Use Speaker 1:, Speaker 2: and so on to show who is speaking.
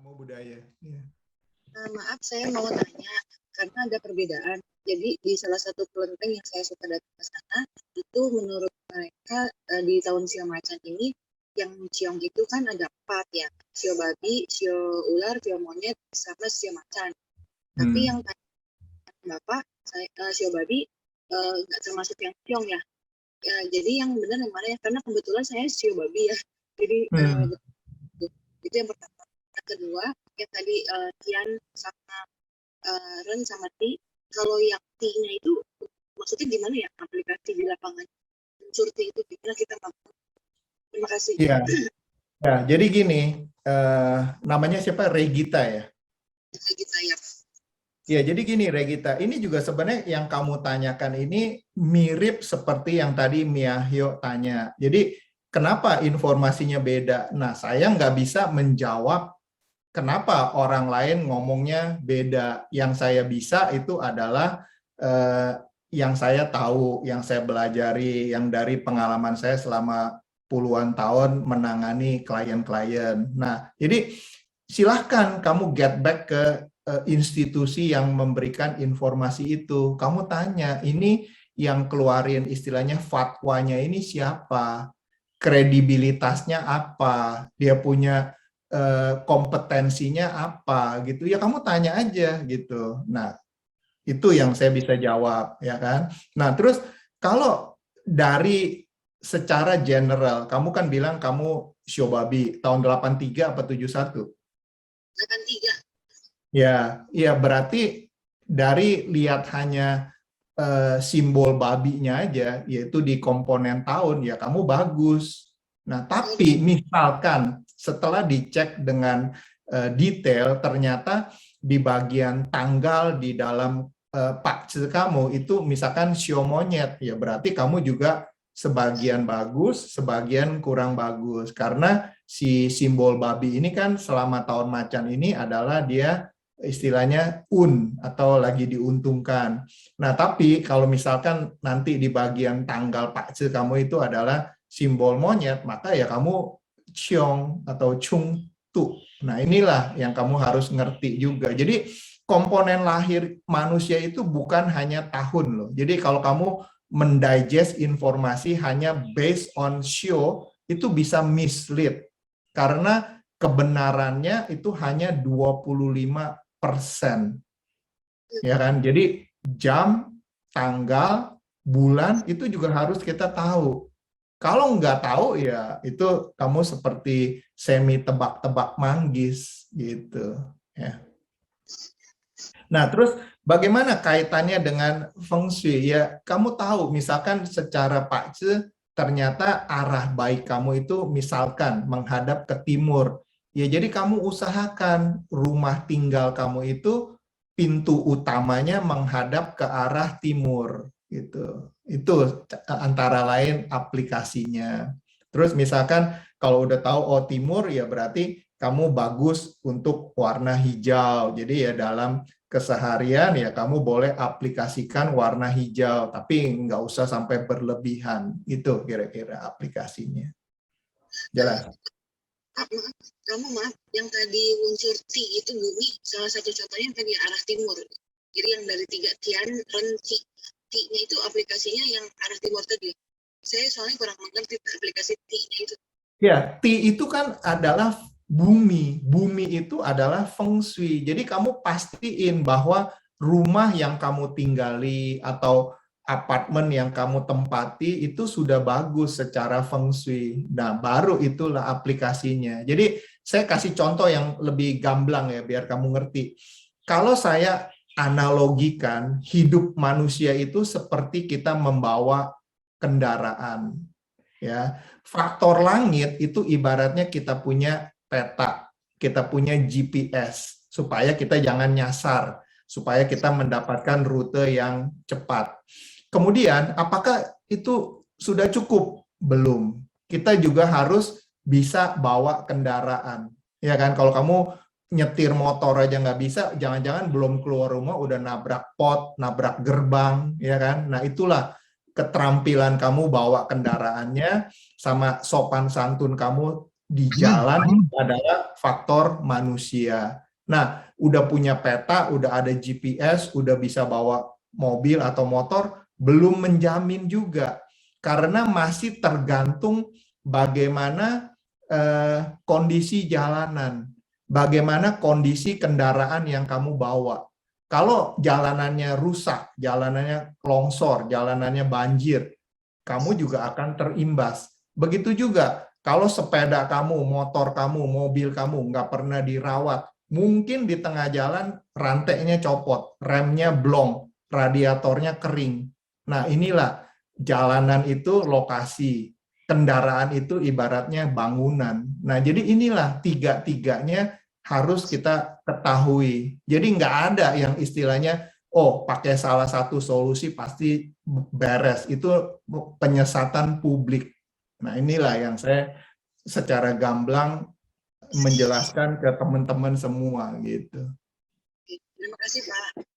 Speaker 1: Ilmu budaya. Ya.
Speaker 2: Maaf, saya mau tanya, karena ada perbedaan. Jadi di salah satu kelenteng yang saya suka datang ke sana, itu menurut mereka di tahun sio macan ini, yang ciong itu kan ada 4 ya, sio babi, sio ular, sio monyet, sama sio macan. Tapi yang tanya Bapak, sio babi nggak termasuk yang ciong ya. Jadi yang benar yang mana ya? Karena kebetulan saya sio babi ya. Jadi itu yang pertama. Yang kedua, yang tadi Tian sama Ren sama Ti, kalau yang Ti-nya itu maksudnya gimana ya aplikasi di lapangan? Unsur Ti itu gimana kita mampu? Terima kasih.
Speaker 1: Iya. Ya, jadi gini, namanya siapa? Regita ya?
Speaker 2: Regita ya.
Speaker 1: Ya, jadi gini Regita, ini juga sebenarnya yang kamu tanyakan ini mirip seperti yang tadi Miahyo tanya. Jadi kenapa informasinya beda? Nah, saya nggak bisa menjawab kenapa orang lain ngomongnya beda. Yang saya bisa itu adalah yang saya tahu, yang saya belajari, yang dari pengalaman saya selama puluhan tahun menangani klien-klien. Nah, jadi silahkan kamu get back ke institusi yang memberikan informasi itu. Kamu tanya, ini yang keluarin istilahnya fatwanya ini siapa? Kredibilitasnya apa? Dia punya kompetensinya apa gitu. Ya kamu tanya aja gitu. Nah, itu yang saya bisa jawab, ya kan? Nah, terus kalau dari secara general, kamu kan bilang kamu Shobabi tahun 83 apa 71?
Speaker 2: 83.
Speaker 1: Ya, ya berarti dari lihat hanya simbol babinya aja, yaitu di komponen tahun, ya kamu bagus. Nah, tapi misalkan setelah dicek dengan detail, ternyata di bagian tanggal di dalam pakce kamu itu misalkan sio monyet, ya berarti kamu juga sebagian bagus, sebagian kurang bagus. Karena si simbol babi ini kan selama tahun macan ini adalah dia istilahnya atau lagi diuntungkan. Nah, tapi kalau misalkan nanti di bagian tanggal pakce kamu itu adalah simbol monyet, maka ya kamu ciong atau chung tu. Nah, inilah yang kamu harus ngerti juga. Jadi komponen lahir manusia itu bukan hanya tahun loh. Jadi kalau kamu mendigest informasi hanya based on show, itu bisa mislead. Karena kebenarannya itu hanya 25%. Ya kan? Jadi jam, tanggal, bulan itu juga harus kita tahu. Kalau nggak tahu ya itu kamu seperti semi tebak-tebak manggis gitu ya. Nah, terus bagaimana kaitannya dengan feng shui? Ya, kamu tahu misalkan secara pakce ternyata arah baik kamu itu misalkan menghadap ke timur. Ya, jadi kamu usahakan rumah tinggal kamu itu pintu utamanya menghadap ke arah timur gitu. Itu antara lain aplikasinya. Terus misalkan kalau udah tahu oh timur ya berarti kamu bagus untuk warna hijau. Jadi ya dalam keseharian ya kamu boleh aplikasikan warna hijau, tapi nggak usah sampai berlebihan. Itu kira-kira aplikasinya. Jelas?
Speaker 2: Maaf, yang tadi unsur Ti itu bumi, salah satu contohnya yang tadi arah timur. Jadi yang dari 3 Tian, Ren, Ti-nya itu aplikasinya yang arah timur tadi. Saya soalnya kurang mengerti aplikasi Ti-nya itu.
Speaker 1: Ya, Ti itu kan adalah bumi. Bumi itu adalah feng shui. Jadi kamu pastiin bahwa rumah yang kamu tinggali atau apartemen yang kamu tempati itu sudah bagus secara feng shui. Nah, baru itulah aplikasinya. Jadi saya kasih contoh yang lebih gamblang ya biar kamu ngerti. Kalau saya analogikan hidup manusia itu seperti kita membawa kendaraan. Ya, faktor langit itu ibaratnya kita punya peta, kita punya GPS supaya kita jangan nyasar, supaya kita mendapatkan rute yang cepat. Kemudian, apakah itu sudah cukup? Belum. Kita juga harus bisa bawa kendaraan. Ya kan, kalau kamu nyetir motor aja nggak bisa, jangan-jangan belum keluar rumah udah nabrak pot, nabrak gerbang, ya kan? Nah, itulah keterampilan kamu bawa kendaraannya sama sopan santun kamu di jalan adalah faktor manusia. Nah, udah punya peta, udah ada GPS, udah bisa bawa mobil atau motor, belum menjamin juga. Karena masih tergantung bagaimana kondisi jalanan, bagaimana kondisi kendaraan yang kamu bawa. Kalau jalanannya rusak, jalanannya longsor, jalanannya banjir, kamu juga akan terimbas. Begitu juga kalau sepeda kamu, motor kamu, mobil kamu nggak pernah dirawat, mungkin di tengah jalan rantainya copot, remnya blong, radiatornya kering. Nah, inilah jalanan itu lokasi, kendaraan itu ibaratnya bangunan. Nah, jadi inilah tiga-tiganya harus kita ketahui. Jadi nggak ada yang istilahnya, oh pakai salah satu solusi pasti beres. Itu penyesatan publik. Nah, inilah yang saya secara gamblang menjelaskan ke teman-teman semua gitu.
Speaker 2: Terima kasih Pak.